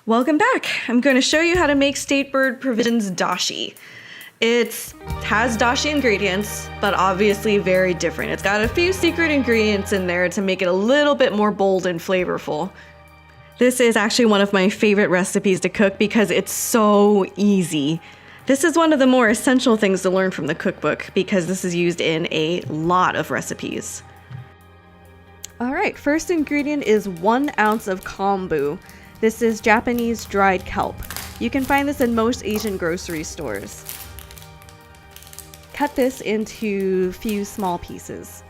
Welcome back. I'm going to show you how to make State Bird Provisions dashi. It has dashi ingredients, but obviously very different. It's got a few secret ingredients in there to make it a little bit more bold and flavorful. This is actually one of my favorite recipes to cook because it's so easy. This is one of the more essential things to learn from the cookbook because this is used in a lot of recipes. Alright, first ingredient is 1 ounce of kombu. This is Japanese dried kelp. You can find this in most Asian grocery stores. Cut this into a few small pieces.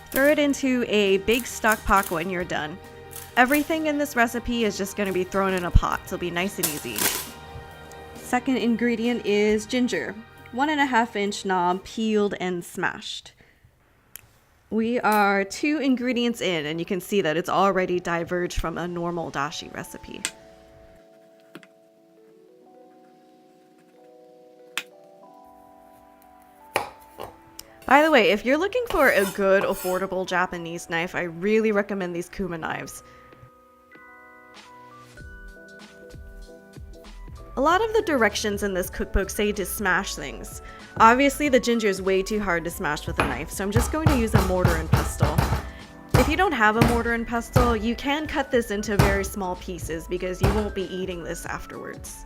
Throw it into a big stock pot when you're done. Everything in this recipe is just going to be thrown in a pot, so it'll be nice and easy. Second ingredient is ginger. 1.5 inch knob, peeled and smashed. We are 2 ingredients in, and you can see that it's already diverged from a normal dashi recipe. By the way, if you're looking for a good, affordable Japanese knife, I really recommend these Kuma knives. A lot of the directions in this cookbook say to smash things. Obviously, the ginger is way too hard to smash with a knife, so I'm just going to use a mortar and pestle. If you don't have a mortar and pestle, you can cut this into very small pieces because you won't be eating this afterwards.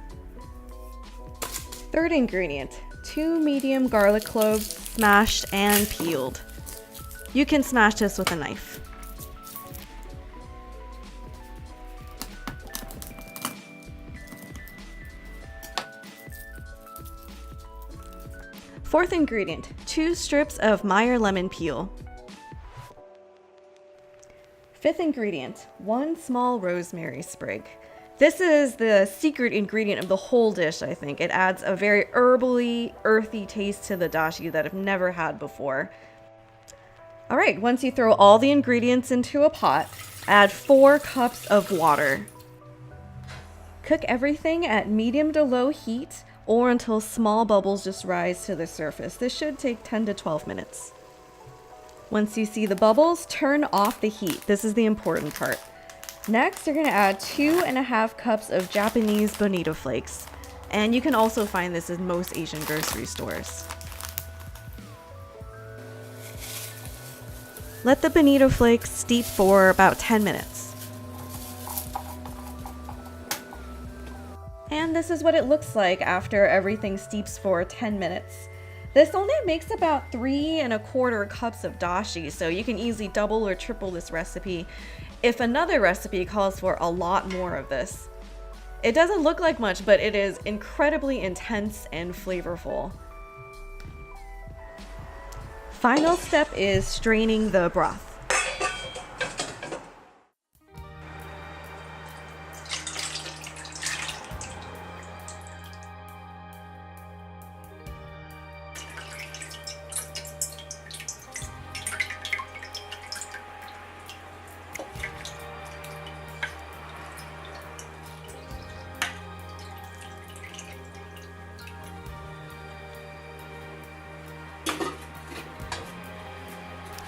Third ingredient, 2 medium garlic cloves, smashed and peeled. You can smash this with a knife. Fourth ingredient, 2 strips of Meyer lemon peel. Fifth ingredient, 1 small rosemary sprig. This is the secret ingredient of the whole dish, I think. It adds a very herbally, earthy taste to the dashi that I've never had before. Alright, once you throw all the ingredients into a pot, add 4 cups of water. Cook everything at medium to low heat or until small bubbles just rise to the surface. This should take 10 to 12 minutes. Once you see the bubbles, turn off the heat. This is the important part. Next, you're going to add 2.5 cups of Japanese bonito flakes. And you can also find this in most Asian grocery stores. Let the bonito flakes steep for about 10 minutes. And this is what it looks like after everything steeps for 10 minutes. This only makes about 3.25 cups of dashi, so you can easily double or triple this recipe if another recipe calls for a lot more of this. It doesn't look like much, but it is incredibly intense and flavorful. Final step is straining the broth.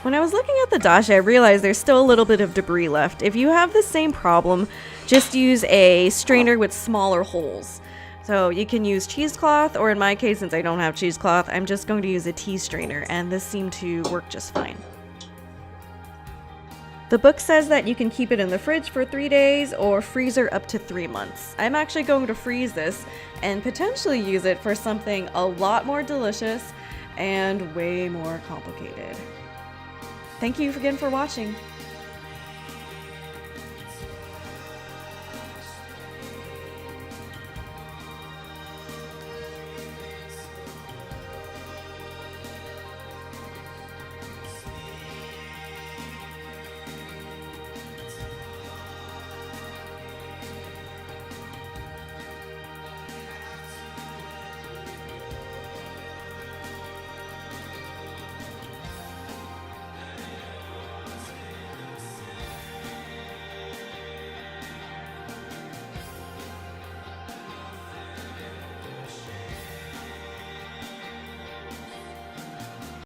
When I was looking at the dashi, I realized there's still a little bit of debris left. If you have the same problem, just use a strainer with smaller holes. So you can use cheesecloth, or in my case, since I don't have cheesecloth, I'm just going to use a tea strainer, and this seemed to work just fine. The book says that you can keep it in the fridge for 3 days or freezer up to 3 months. I'm actually going to freeze this and potentially use it for something a lot more delicious and way more complicated. Thank you again for watching.